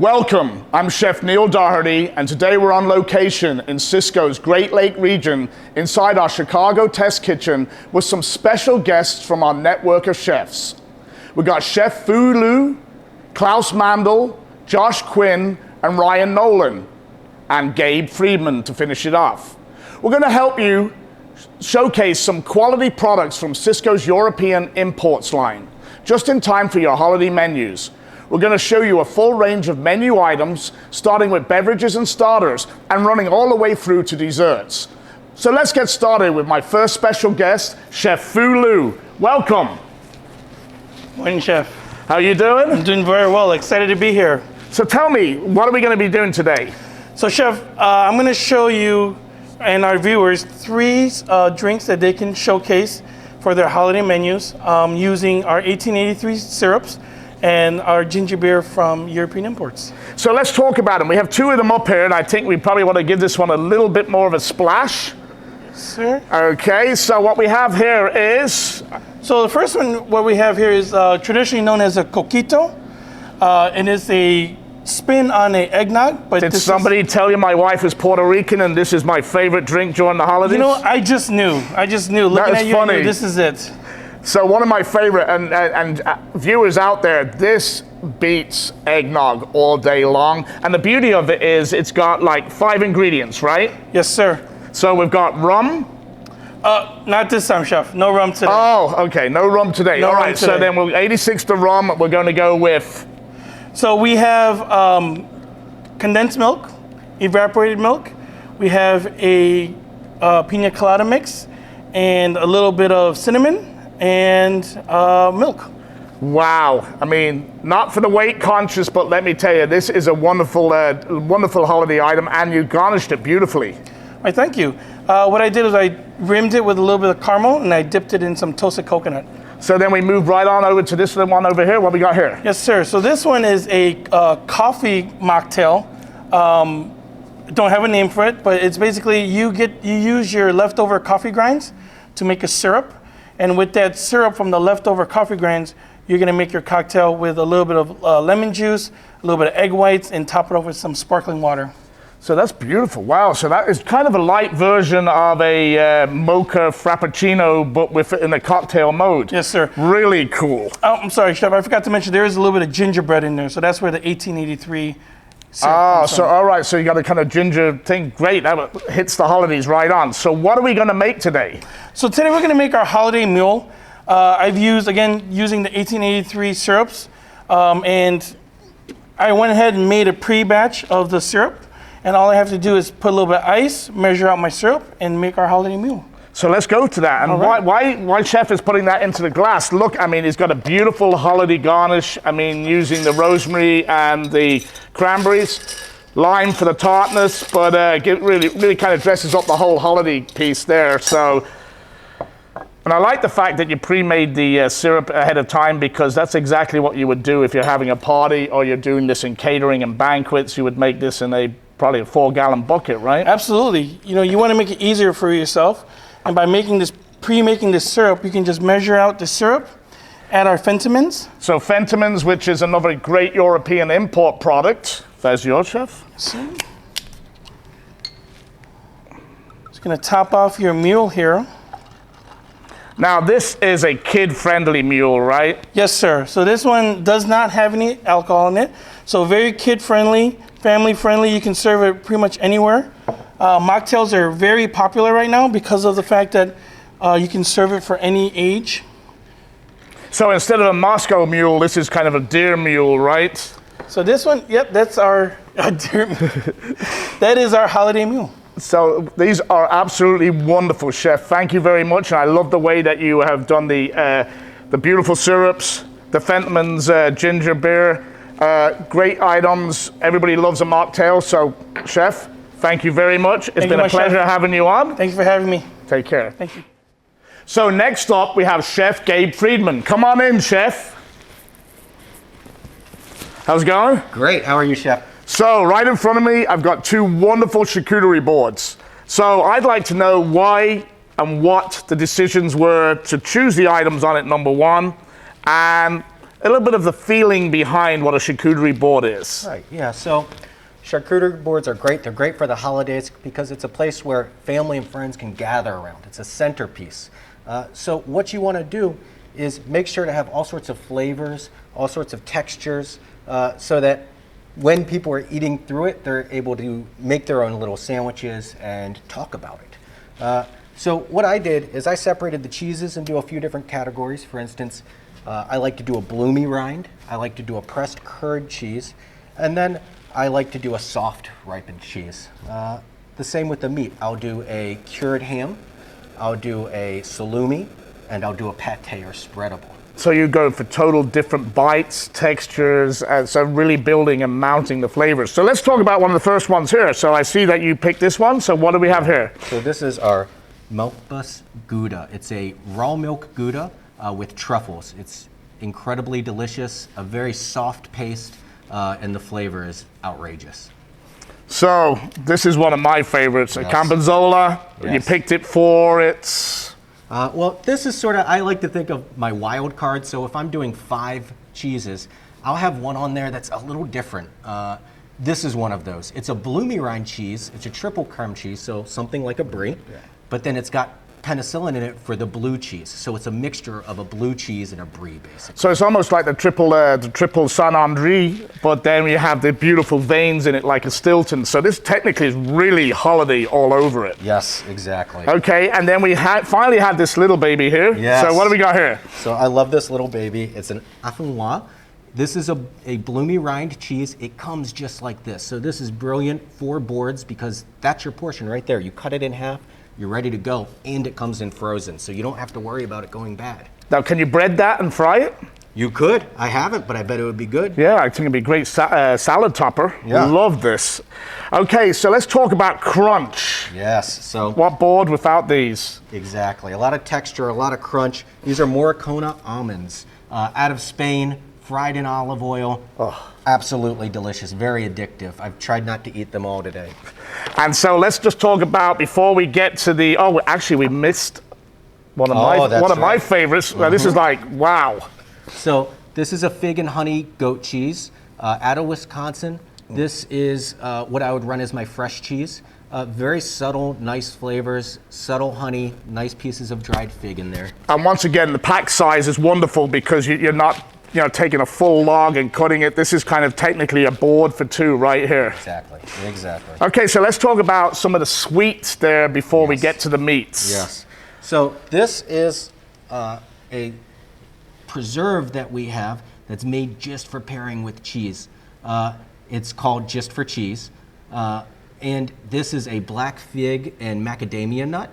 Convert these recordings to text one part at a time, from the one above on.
Welcome, I'm Chef Neil Doherty, and today we're on location in Cisco's Great Lake region inside our Chicago test kitchen with some special guests from our network of chefs. We got Chef Foodie, Klaus Mandel, Josh Quinn, and Ryan Nolan, and Gabe Friedman to finish it off. We're going to help you showcase some quality products from Cisco's European imports line, just in time for your holiday menus. We're going to show you a full range of menu items, starting with beverages and starters, and running all the way through to desserts. So let's get started with my first special guest, Chef Foodie. Welcome. Morning, Chef. How you doing? I'm doing very well. Excited to be here. So tell me, what are we going to be doing today? So, Chef, I'm going to show you and our viewers three drinks that they can showcase for their holiday menus using our 1883 syrups and our ginger beer from European imports. So let's talk about them. We have two of them up here, and I think we probably want to give this one a little bit more of a splash. Sir. Okay, so what we have here is... So the first one, what we have here is traditionally known as a coquito, and it's a spin on a eggnog. But did somebody tell you my wife is Puerto Rican and this is my favorite drink during the holidays? You know, I just knew. Looking at you, I knew this is it. So one of my favorite, and viewers out there, this beats eggnog all day long. And the beauty of it is it's got like 5 ingredients, right? Yes, sir. So we've got rum. Not this time, Chef. No rum today. Oh, okay. No rum today. No all rum right. today. So then we'll 86 the rum. We're going to go with. So we have condensed milk, evaporated milk. We have a pina colada mix, and a little bit of cinnamon and milk. Wow. I mean, not for the weight conscious, but let me tell you, this is a wonderful, wonderful holiday item, and you garnished it beautifully. Right, thank you. What I did is I rimmed it with a little bit of caramel, and I dipped it in some toasted coconut. So then we move right on over to this one over here. What we got here? Yes, sir. So this one is a coffee mocktail. Don't have a name for it, but it's basically you use your leftover coffee grinds to make a syrup. And with that syrup from the leftover coffee grinds, you're gonna make your cocktail with a little bit of lemon juice, a little bit of egg whites, and top it off with some sparkling water. So that's beautiful. Wow. So that is kind of a light version of a mocha frappuccino, but with it in a cocktail mode. Yes, sir. Really cool. Oh, I'm sorry, Chef. I forgot to mention there is a little bit of gingerbread in there, so that's where the 1883 syrup comes so from. all right. So you got a kind of ginger thing. Great. That hits the holidays right on. So what are we going to make today? So today we're going to make our holiday mule. I've used, again, using the 1883 syrups, and I went ahead and made a pre-batch of the syrup. And all I have to do is put a little bit of ice, measure out my syrup, and make our holiday mule. So let's go to that. And right. why Chef is putting that into the glass? Look, I mean, it's got a beautiful holiday garnish. I mean, using the rosemary and the cranberries, lime for the tartness, but really kind of dresses up the whole holiday piece there. So, and I like the fact that you pre-made the syrup ahead of time, because that's exactly what you would do if you're having a party or you're doing this in catering and banquets. You would make this in probably a 4-gallon bucket, right? Absolutely. You know, you want to make it easier for yourself. And by pre-making this syrup, you can just measure out the syrup, add our Fentimans. So Fentimans, which is another great European import product. There's yours, Chef. So, just going to top off your mule here. Now, this is a kid-friendly mule, right? Yes, sir. So this one does not have any alcohol in it. So very kid-friendly, family-friendly. You can serve it pretty much anywhere. Mocktails are very popular right now because of the fact that you can serve it for any age. So instead of a Moscow mule, this is kind of a deer mule, right? So this one, yep, that's our deer mule. That is our holiday mule. So these are absolutely wonderful, Chef. Thank you very much. And I love the way that you have done the beautiful syrups, the Fentimans ginger beer. Great items. Everybody loves a mocktail. So, Chef, thank you very much. It's been a pleasure having you on. Thank you for having me. Take care. Thank you. So next up, we have Chef Gabe Friedman. Come on in, Chef. How's it going? Great. How are you, Chef? So right in front of me, I've got 2 wonderful charcuterie boards. So I'd like to know why and what the decisions were to choose the items on it, number one, and a little bit of the feeling behind what a charcuterie board is. Right, yeah, so charcuterie boards are great. They're great for the holidays because it's a place where family and friends can gather around. It's a centerpiece. So what you want to do is make sure to have all sorts of flavors, all sorts of textures, so that when people are eating through it, they're able to make their own little sandwiches and talk about it. So what I did is I separated the cheeses into a few different categories. For instance, I like to do a bloomy rind, I like to do a pressed curd cheese, and then I like to do a soft ripened cheese. The same with the meat. I'll do a cured ham, I'll do a salumi, and I'll do a pate or spreadable. So you go for total different bites, textures, so really building and mounting the flavors. So let's talk about one of the first ones here. So I see that you picked this one. So what do we have here? So this is our Meltbus Gouda. It's a raw milk Gouda with truffles. It's incredibly delicious, a very soft paste, and the flavor is outrageous. So this is one of my favorites, a Campanzola. Yes. You picked it for its... Well, this is sort of, I like to think of my wild card. So if I'm doing 5 cheeses, I'll have one on there that's a little different. This is one of those. It's a bloomy rind cheese. It's a triple creme cheese, so something like a brie. Yeah. But then it's got penicillin in it for the blue cheese. So it's a mixture of a blue cheese and a brie, basically. So it's almost like the triple Saint Andre, but then you have the beautiful veins in it like a Stilton. So this technically is really holiday all over it. Yes, exactly. Okay, and then we finally have this little baby here. Yes. So what do we got here? So I love this little baby. It's an Affinois. This is a bloomy rind cheese. It comes just like this. So this is brilliant for boards because that's your portion right there. You cut it in half, you're ready to go, and it comes in frozen, so you don't have to worry about it going bad. Now, can you bread that and fry it? You could. I haven't, but I bet it would be good. Yeah, I think it'd be a great salad topper. Yeah. Love this. Okay, so let's talk about crunch. Yes, so. What board without these? Exactly. A lot of texture, a lot of crunch. These are Moricona almonds, out of Spain, fried in olive oil. Oh. Absolutely delicious, very addictive. I've tried not to eat them all today. And so let's just talk about, before we get to the, actually we missed one of my favorites. Now, this is like, wow. So this is a fig and honey goat cheese out of Wisconsin. This is what I would run as my fresh cheese. Very subtle, nice flavors, subtle honey, nice pieces of dried fig in there. And once again, the pack size is wonderful because you're not taking a full log and cutting it. This is kind of technically a board for 2 right here. Exactly, exactly. Okay, so let's talk about some of the sweets there before we get to the meats. Yes. So this is a preserve that we have that's made just for pairing with cheese. It's called Just for Cheese. And this is a black fig and macadamia nut.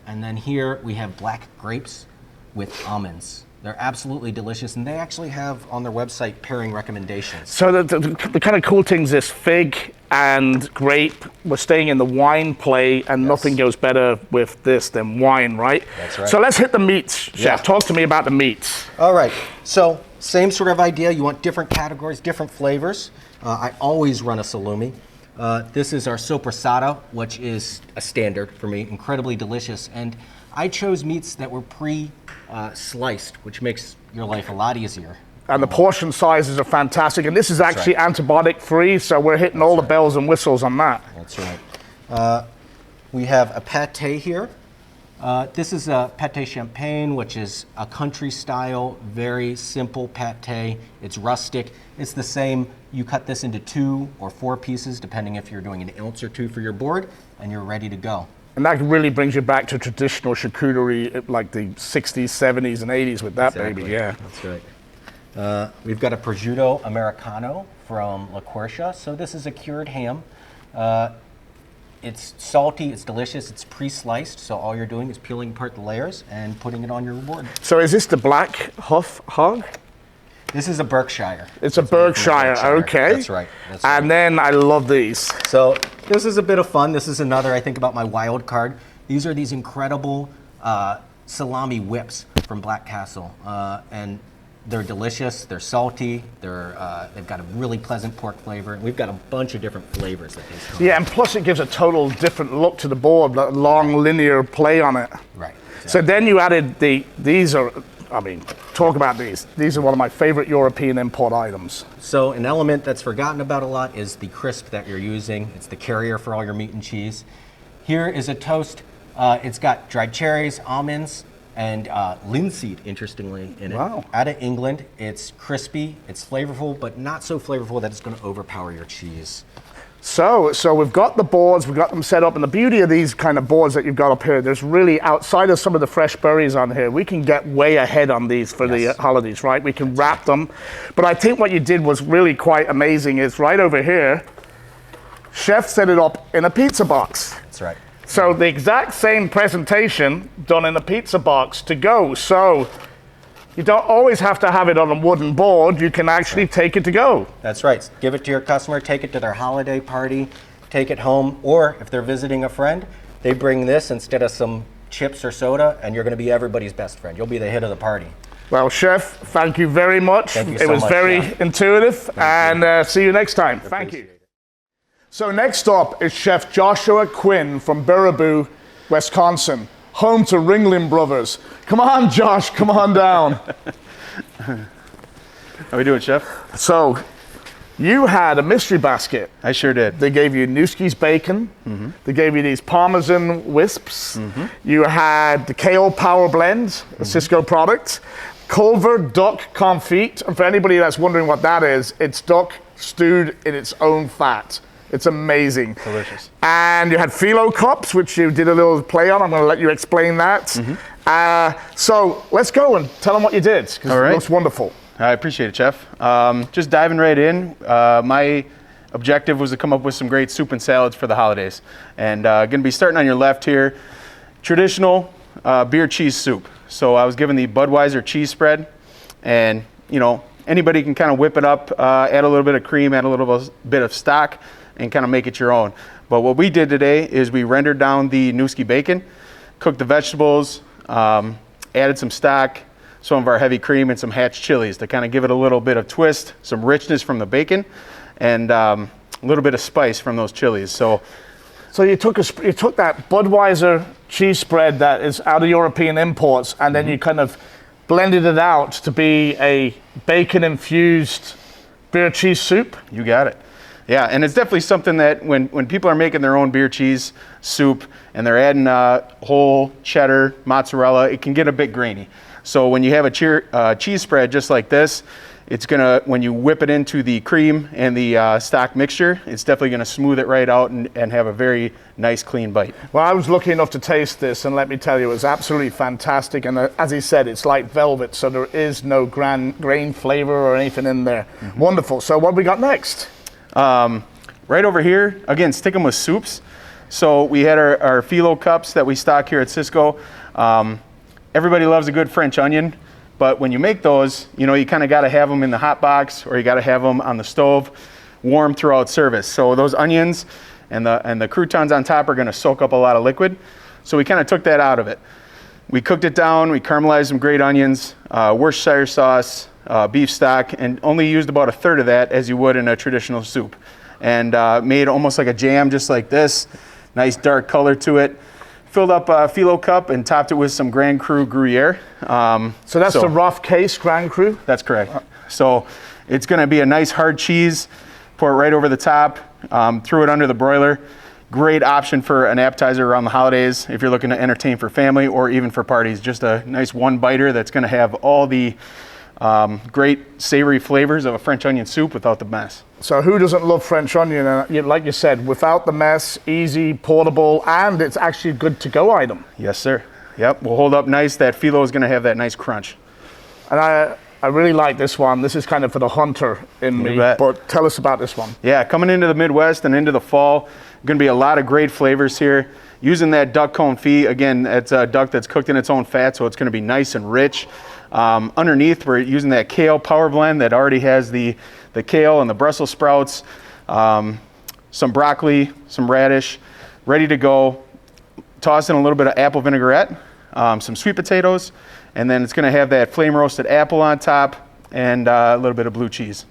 And then here we have black grapes with almonds. They're absolutely delicious, and they actually have on their website pairing recommendations. So the kind of cool things is fig and grape. We're staying in the wine play, and nothing goes better with this than wine, right? That's right. So let's hit the meats, Chef. Yeah. Talk to me about the meats. All right. So same sort of idea. You want different categories, different flavors. I always run a salumi. This is our sopressata, which is a standard for me, incredibly delicious. And I chose meats that were pre-sliced, which makes your life a lot easier. And the portion sizes are fantastic. And this is actually antibiotic free, so we're hitting all the bells and whistles on that. That's right. We have a pate here. This is a Pate Champagne, which is a country style, very simple pate. It's rustic. It's the same. You cut this into 2 or 4 pieces, depending if you're doing an ounce or 2 for your board, and you're ready to go. And that really brings you back to traditional charcuterie, like the 60s, 70s, and 80s with that baby, yeah. That's right. We've got a Prosciutto Americano from La Corsa. So this is a cured ham. It's salty, it's delicious, it's pre-sliced, so all you're doing is peeling apart the layers and putting it on your board. So is this the black hog? This is a Berkshire. It's a Berkshire, okay. That's right. And then I love these. So this is a bit of fun. This is another, I think, about my wild card. These are these incredible salami whips from Black Castle. And they're delicious, they're salty, they've got a really pleasant pork flavor. And we've got a bunch of different flavors that these come. Yeah, and plus it gives a total different look to the board, that long linear play on it. Right. Exactly. So then you added these are I mean, talk about these. These are one of my favorite European import items. So an element that's forgotten about a lot is the crisp that you're using. It's the carrier for all your meat and cheese. Here is a toast. It's got dried cherries, almonds, and linseed, interestingly, in it. Wow. Out of England. It's crispy, it's flavorful, but not so flavorful that it's going to overpower your cheese. So we've got the boards, we've got them set up, and the beauty of these kind of boards that you've got up here, there's really, outside of some of the fresh berries on here, we can get way ahead on these for the holidays, right? We can wrap them. But I think what you did was really quite amazing is right over here, Chef set it up in a pizza box. That's right. So the exact same presentation done in a pizza box to go. So you don't always have to have it on a wooden board. You can actually take it to go. That's right. Give it to your customer, take it to their holiday party, take it home, or if they're visiting a friend, they bring this instead of some chips or soda, and you're going to be everybody's best friend. You'll be the hit of the party. Well, Chef, thank you very much. Thank you it so was much, very intuitive, and see you next time. Thank you. So next up is Chef Joshua Quinn from Baraboo, Wisconsin, home to Ringling Brothers. Come on, Josh, come on down. How we doing, Chef? So, you had a mystery basket. I sure did. They gave you Nuski's bacon. Mm-hmm. They gave you these Parmesan wisps. Mm-hmm. You had the kale power blend, a Cisco product. Culver duck confit. And for anybody that's wondering what that is, it's duck stewed in its own fat. It's amazing. Delicious. And you had phyllo cups, which you did a little play on. I'm going to let you explain that. Mm-hmm. So let's go and tell them what you did, because All right. it looks wonderful. I appreciate it, Chef. Just diving right in. My objective was to come up with some great soup and salads for the holidays. And going to be starting on your left here. Traditional beer cheese soup. So I was given the Budweiser cheese spread. And, you know, anybody can kind of whip it up, add a little bit of cream, add a little bit of stock, and kind of make it your own. But what we did today is we rendered down the Nuski bacon, cooked the vegetables, added some stock, some of our heavy cream, and some hatch chilies to kind of give it a little bit of twist, some richness from the bacon, and a little bit of spice from those chilies. So you took that Budweiser cheese spread that is out of European imports, and then you kind of blended it out to be a bacon-infused beer cheese soup. you got it. Yeah, and it's definitely something that when people are making their own beer cheese soup and they're adding whole cheddar, mozzarella, it can get a bit grainy. So when you have a cheese spread just like this, it's gonna, when you whip it into the cream and the stock mixture, it's definitely gonna smooth it right out and have a very nice clean bite. Well, I was lucky enough to taste this, and let me tell you, it was absolutely fantastic. And as he said, it's like velvet, so there is no grain flavor or anything in there. Mm-hmm. Wonderful. So what have we got next? Right over here, again, sticking with soups. So we had our phyllo cups that we stock here at Cisco. Everybody loves a good French onion, but when you make those, you know, you kind of got to have them in the hot box, or you got to have them on the stove, warm throughout service. So those onions and the croutons on top are going to soak up a lot of liquid. So we kind of took that out of it. We cooked it down, we caramelized some great onions, Worcestershire sauce, beef stock, and only used about a third of that as you would in a traditional soup. And made almost like a jam, just like this. Nice dark color to it. Filled up a phyllo cup and topped it with some Grand Cru Gruyere. So that's the rough case Grand Cru? That's correct. So it's going to be a nice hard cheese. Pour it right over the top. Threw it under the broiler. Great option for an appetizer around the holidays if you're looking to entertain for family or even for parties. Just a nice one biter that's going to have all the great savory flavors of a French onion soup without the mess. So who doesn't love French onion? And like you said, without the mess, easy, portable, and it's actually a good to-go item. Yes, sir. Yep, will hold up nice. That phyllo is going to have that nice crunch. And I really like this one. This is kind of for the hunter in me, but tell us about this one. Yeah, coming into the Midwest and into the fall, going to be a lot of great flavors here. Using that duck confit, again, it's a duck that's cooked in its own fat, so it's going to be nice and rich. Underneath, we're using that kale power blend that already has the kale and the Brussels sprouts, some broccoli, some radish, ready to go. Toss in a little bit of apple vinaigrette, some sweet potatoes, and then it's going to have that flame roasted apple on top and a little bit of blue cheese.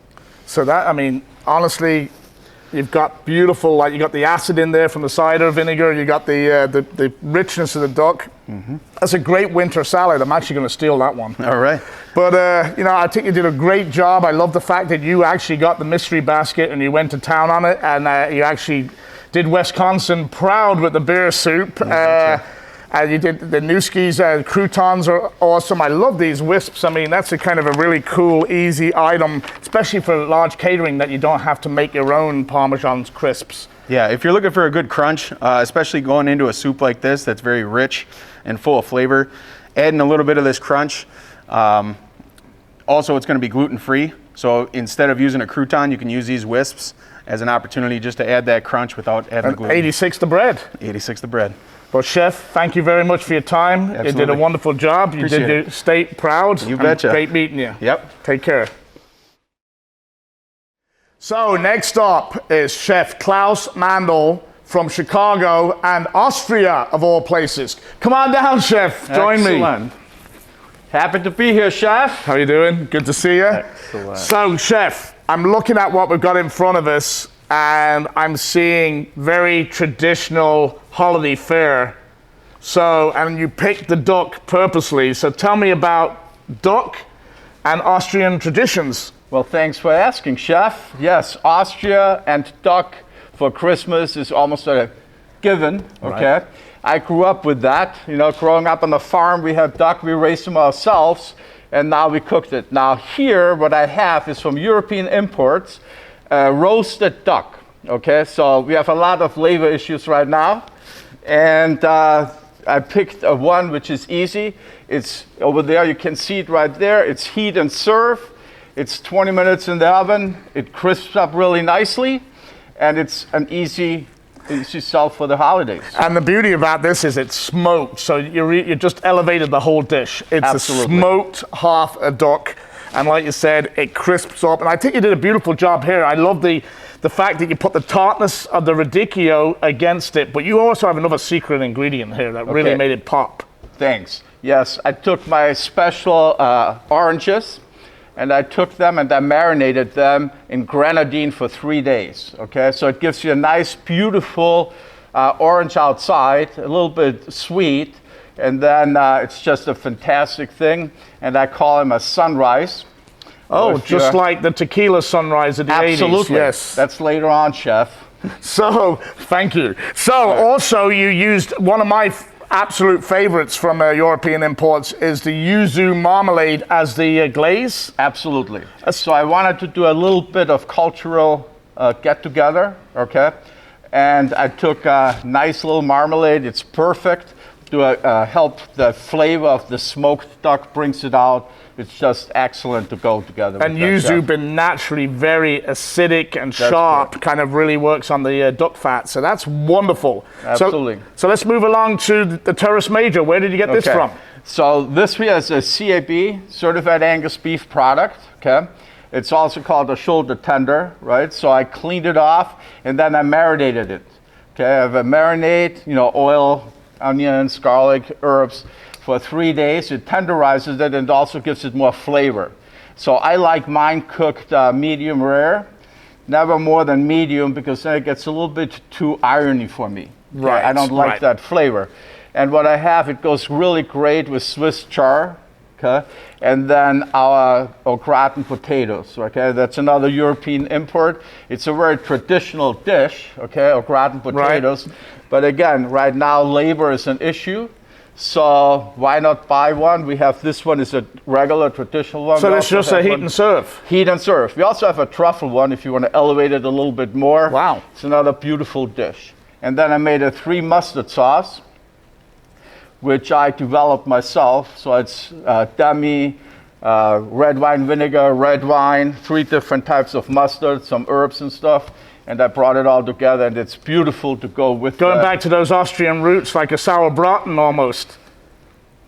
So that, I mean, honestly, You've got beautiful, like you got the acid in there from the cider vinegar. You got the richness of the duck. That's a great winter salad. I'm actually going to steal that one. All right. But you know, I think you did a great job. I love the fact that you actually got the mystery basket and you went to town on it, and you actually did Wisconsin proud with the beer soup. You did the Newski's croutons are awesome. I love these wisps. I mean, that's a kind of a really cool, easy item, especially for large catering that you don't have to make your own Parmesan crisps. Yeah, if you're looking for a good crunch, especially going into a soup like this that's very rich and full of flavor, adding a little bit of this crunch. Also, it's going to be gluten-free. So instead of using a crouton, you can use these wisps as an opportunity just to add that crunch without adding the gluten. 86 the bread. 86 the bread. Well, Chef, thank you very much for your time. Absolutely. You did a wonderful job. You Appreciate did the state proud. You betcha. Great meeting you. Yep. Take care. So next up is Chef Klaus Mandl from Chicago and Austria, of all places. Come on down, Chef. Join me. Excellent. Happy to be here, Chef. How are you doing? Good to see you. Excellent. So, Chef, I'm looking at what we've got in front of us, and I'm seeing very traditional holiday fare. So, and you picked the duck purposely. So tell me about duck and Austrian traditions. Well, thanks for asking, Chef. Yes, Austria and duck for Christmas is almost a given, okay? Right. I grew up with that. You know, growing up on the farm, we had duck, we raised them ourselves, and now we cooked it. Now here, what I have is from European imports, roasted duck, okay? So we have a lot of labor issues right now, and I picked one which is easy. It's over there, you can see it right there. It's heat and serve. It's 20 minutes in the oven. It crisps up really nicely, and it's an easy sell for the holidays. And the beauty about this is it's smoked, so you just elevated the whole dish. It's Absolutely. A smoked half a duck, and like you said, it crisps up. And I think you did a beautiful job here. I love the fact that you put the tartness of the radicchio against it, but you also have another secret ingredient here that really made it pop. Thanks. Yes, I took my special oranges, and I took them and I marinated them in grenadine for 3 days, okay? So it gives you a nice, beautiful orange outside, a little bit sweet, and then it's just a fantastic thing, and I call them a sunrise. Oh, just like the tequila sunrise of the 80s. Absolutely. Yes. That's later on, Chef. So, thank you. So, also you used one of my absolute favorites from European imports is the yuzu marmalade as the glaze. Absolutely. So I wanted to do a little bit of cultural get-together, okay? And I took a nice little marmalade. It's perfect to help the flavor of the smoked duck, brings it out. It's just excellent to go together. And yuzu, been naturally very acidic and sharp, kind of really works on the duck fat. So that's wonderful. Absolutely. So let's move along to the Terrace Major. Where did you get this from? So this here is a CAB, Certified Angus Beef product, okay? It's also called a shoulder tender, right? So I cleaned it off and then I marinated it. Okay, I have a marinade, you know, oil, onions, garlic, herbs. For 3 days, it tenderizes it and also gives it more flavor. So I like mine cooked medium rare, never more than medium, because then it gets a little bit too irony for me. Right. I don't like that flavor. And what I have, it goes really great with Swiss chard, okay? And then our au gratin potatoes, okay? That's another European import. It's a very traditional dish, okay, au gratin potatoes. Right. But again, right now labor is an issue. So why not buy one? We have this one is a regular traditional one. So it's just a heat and serve? Heat and serve. We also have a truffle one if you want to elevate it a little bit more. Wow. It's another beautiful dish. And then I made a 3 mustard sauce, which I developed myself. So it's demi, red wine vinegar, red wine, 3 different types of mustard, some herbs and stuff. And I brought it all together, and it's beautiful to go with. Going back to those Austrian roots, like a sauerbraten almost.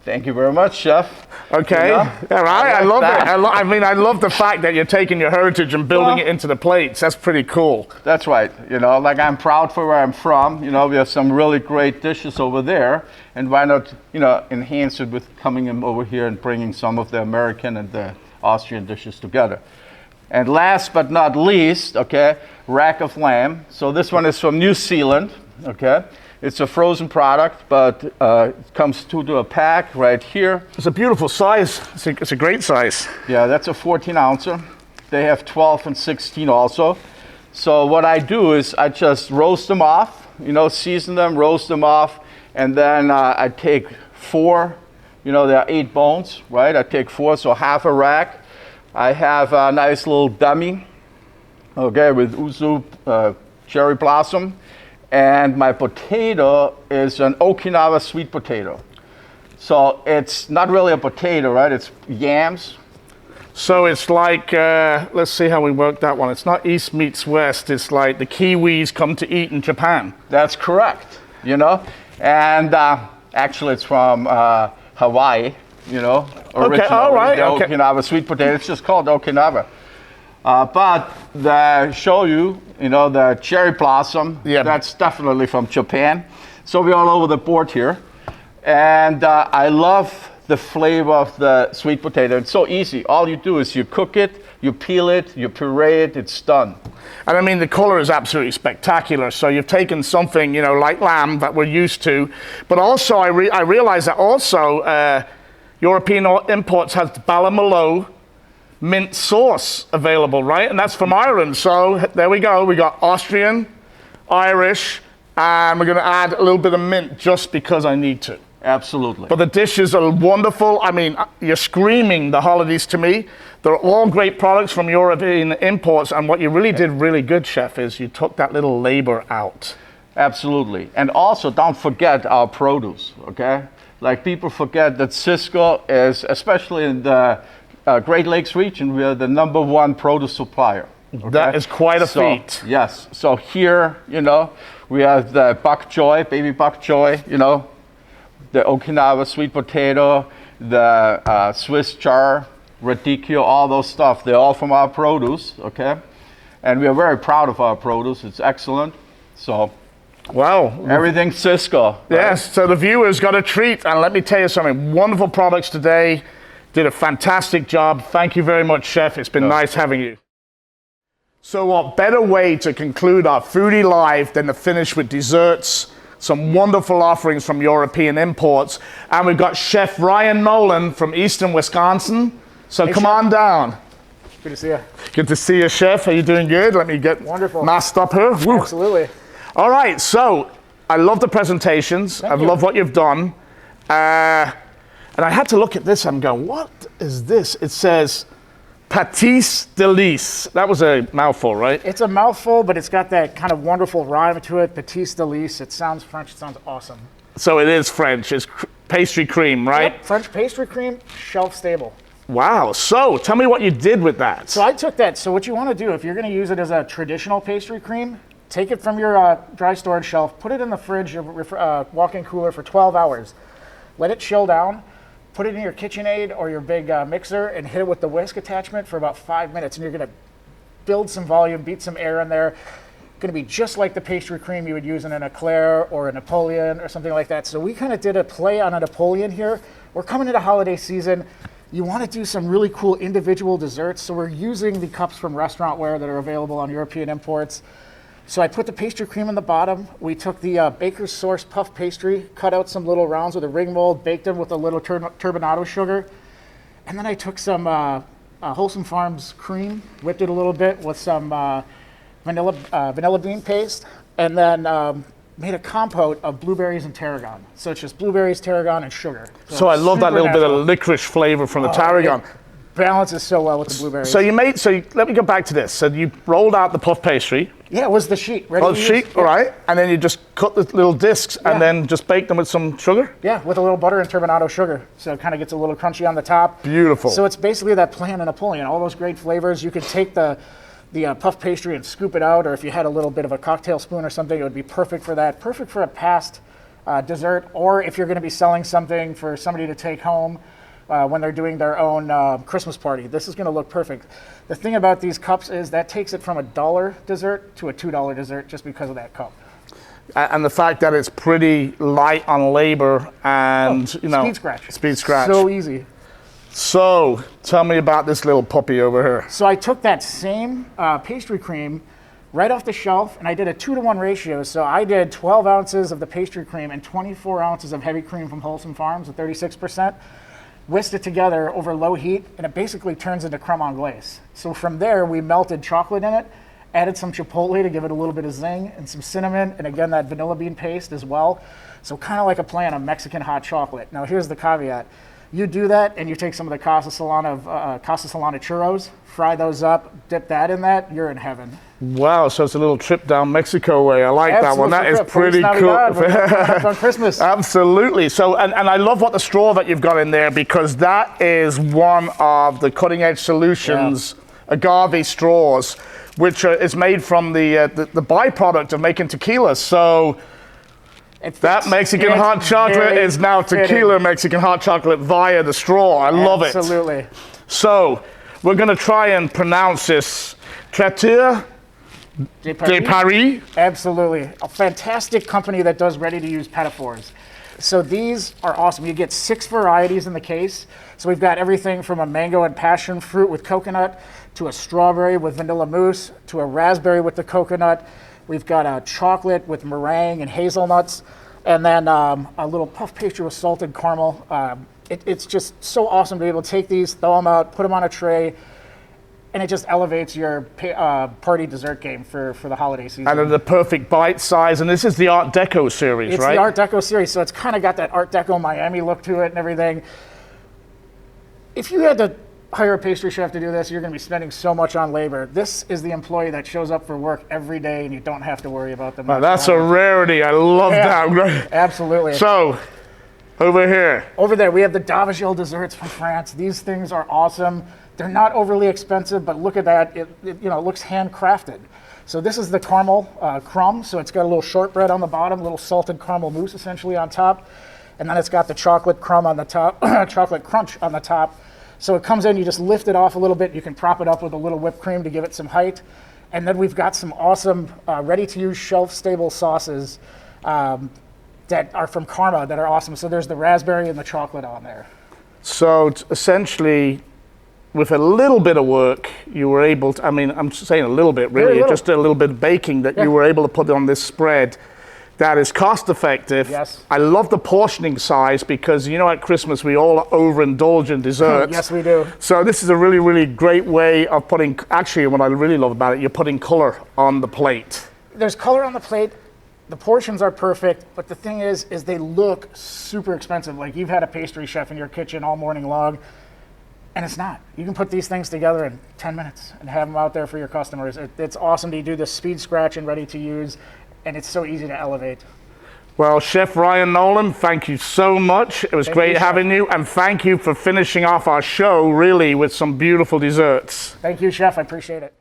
Thank you very much, Chef. Okay, all right, I love it. I mean, I love the fact that you're taking your heritage and building it into the plates. That's pretty cool. That's right. You know, like I'm proud for where I'm from. You know, we have some really great dishes over there, and why not, you know, enhance it with coming in over here and bringing some of the American and the Austrian dishes together. And last but not least, okay, rack of lamb. So this one is from New Zealand, okay? It's a frozen product, but it comes to a pack right here. It's a beautiful size. It's a great size. Yeah, that's a 14 ouncer. They have 12 and 16 also. So what I do is I just roast them off, you know, season them, roast them off, and then I take 4, you know, there are 8 bones, right? I take 4, so half a rack. I have a nice little dummy, okay, with uzu cherry blossom. And my potato is an Okinawa sweet potato. So it's not really a potato, right? It's yams. So it's like, let's see how we work that one. It's not East meets West. It's like the Kiwis come to eat in Japan. That's correct, you know? And actually it's from Hawaii, you know? Okay, all right. The Okay. Okinawa sweet potato. It's just called Okinawa. But the shoyu, you know, the cherry blossom, Yeah. that's definitely from Japan. So we're all over the board here. And I love the flavor of the sweet potato. It's so easy. All you do is you cook it, you peel it, you puree it, it's done. And I mean, the color is absolutely spectacular. So you've taken something, you know, like lamb that we're used to, but also I realize that also European imports has Ballymaloe mint sauce available, right? And that's from Ireland. So there we go. We got Austrian, Irish, and we're going to add a little bit of mint just because I need to. Absolutely. But the dishes are wonderful. I mean, you're screaming the holidays to me. They're all great products from European imports. And what you really did really good, Chef, is you took that little labor out. Absolutely. And also, don't forget our produce, okay? Like, people forget that Cisco is, especially in the Great Lakes region, we are the #1 produce supplier. Okay? That is quite a feat. Yes. So here, you know, we have the bok choy, baby bok choy, you know, the Okinawa sweet potato, the Swiss char, radicchio, all those stuff. They're all from our produce, okay? And we are very proud of our produce. It's excellent. So Wow. everything Cisco. Right? Yes, so the viewers got a treat. And let me tell you something, wonderful products today. Did a fantastic job. Thank you very much, Chef. It's been nice having you. So what better way to conclude our Foodie Live than to finish with desserts, some wonderful offerings from European imports. And we've got Chef Ryan Nolan from Eastern Wisconsin. So come on down. Good to see you. Good to see you, Chef. Are you doing good? Let me get Wonderful. masked up here. Woo. Absolutely. All right, so I love the presentations. I love what you've done. And I had to look at this. I'm going, what is this? It says Pâtis Delice. That was a mouthful, right? It's a mouthful, but it's got that kind of wonderful rhyme to it. Pâtis Delice. It sounds French. It sounds awesome. So it is French. It's pastry cream, right? Yep, French pastry cream, shelf stable. Wow. So tell me what you did with that. So I took that. So what you want to do, if you're going to use it as a traditional pastry cream, take it from your dry storage shelf, put it in the fridge, walk-in cooler for 12 hours. Let it chill down. Put it in your KitchenAid or your big mixer and hit it with the whisk attachment for about 5 minutes. And you're going to build some volume, beat some air in there. Going to be just like the pastry cream you would use in an eclair or a Napoleon or something like that. So we kind of did a play on a Napoleon here. We're coming into holiday season. You want to do some really cool individual desserts. So we're using the cups from restaurantware that are available on European imports. So I put the pastry cream in the bottom. We took the Baker's Source puff pastry, cut out some little rounds with a ring mold, baked them with a little turbinado sugar. And then I took some Wholesome Farms cream, whipped it a little bit with some vanilla bean paste, and then made a compote of blueberries and tarragon. So it's just blueberries, tarragon, and sugar. So I love that super little bit natural. of licorice flavor from the tarragon. It balances so well with the blueberries. So let me go back to this. So you rolled out the puff pastry. Yeah, it was the sheet. Ready Oh, to use? sheet, Yeah. all right. And then you just cut the little discs and then just bake them with some sugar? Yeah, with a little butter and turbinado sugar. So it kind of gets a little crunchy on the top. Beautiful. So it's basically that plan of Napoleon, all those great flavors. You could take the puff pastry and scoop it out, or if you had a little bit of a cocktail spoon or something, it would be perfect for that. Perfect for a past dessert, or if you're going to be selling something for somebody to take home when they're doing their own Christmas party. This is going to look perfect. The thing about these cups is that takes it from a $1 dessert to a $2 dessert just because of that cup. And the fact that it's pretty light on labor and, Speed scratch. Speed scratch. So easy. So, tell me about this little puppy over here. So I took that same pastry cream right off the shelf, and I did a 2-to-1 ratio. So I did 12 ounces of the pastry cream and 24 ounces of heavy cream from Wholesome Farms at 36%. Whisked it together over low heat, and it basically turns into creme anglaise. So from there, we melted chocolate in it, added some chipotle to give it a little bit of zing, and some cinnamon, and again, that vanilla bean paste as well. So kind of like a play on a Mexican hot chocolate. Now here's the caveat. You do that, and you take some of the Casa Solana churros, fry those up, dip that in that, you're in heaven. Wow, so it's a little trip down Mexico way. I like that one. That is trip. pretty Feliz cool. Navidad. On Christmas. Absolutely. So, and I love what the straw that you've got in there, because that is one of the cutting edge solutions, Agave Straws, which is made from the byproduct of making tequila. So that Mexican hot chocolate is now tequila Mexican hot chocolate via the straw. I love it. Absolutely. So we're going to try and pronounce this. Traiteur de Paris. Absolutely. A fantastic company that does ready-to-use pedophores. So these are awesome. You get 6 varieties in the case. So we've got everything from a mango and passion fruit with coconut, to a strawberry with vanilla mousse, to a raspberry with the coconut. We've got a chocolate with meringue and hazelnuts, and then a little puff pastry with salted caramel. It's just so awesome to be able to take these, throw them out, put them on a tray, and it just elevates your party dessert game for the holiday season. And the perfect bite size, and this is the Art Deco series, it's right? It's the Art Deco series, so it's kind of got that Art Deco Miami look to it and everything. If you had to hire a pastry chef to do this, you're going to be spending so much on labor. This is the employee that shows up for work every day, and you don't have to worry about them. Wow, that's a rarity. I love that. Absolutely. So, over here. Over there, we have the Davajello Desserts from France. These things are awesome. They're not overly expensive, but look at that. It looks handcrafted. So this is the caramel crumb. So it's got a little shortbread on the bottom, a little salted caramel mousse essentially on top. And then it's got the chocolate crumb on the top, chocolate crunch on the top. So it comes in, you just lift it off a little bit. You can prop it up with a little whipped cream to give it some height. And then we've got some awesome ready-to-use shelf-stable sauces that are from Karma that are awesome. So there's the raspberry and the chocolate on there. So essentially, with a little bit of work, you were able to, I mean, I'm saying a little bit, really, just a little bit of baking that you were able to put on this spread that is cost effective. Yes. I love the portioning size, because, you know, at Christmas, we all overindulge in desserts. Yes, we do. So this is a really, really great way of putting, actually, what I really love about it, you're putting color on the plate. There's color on the plate. The portions are perfect, but the thing is they look super expensive. Like, you've had a pastry chef in your kitchen all morning long, and it's not. You can put these things together in 10 minutes and have them out there for your customers. It's awesome to do the speed scratch and ready to use, and it's so easy to elevate. Well, Chef Ryan Nolan, thank you so much. It was great having you, and thank you for finishing off our show, really, with some beautiful desserts. Thank you, Chef. I appreciate it.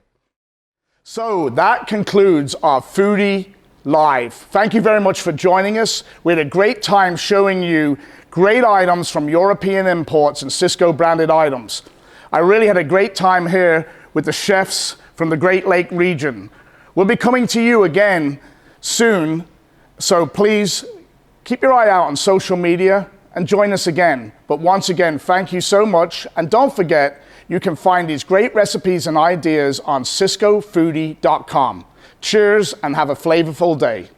So that concludes our Foodie Live. Thank you very much for joining us. We had a great time showing you great items from European imports and Cisco branded items. I really had a great time here with the chefs from the Great Lake region. We'll be coming to you again soon, so please keep your eye out on social media and join us again. But once again, thank you so much, and don't forget, you can find these great recipes and ideas on CiscoFoodie.com. Cheers and have a flavorful day.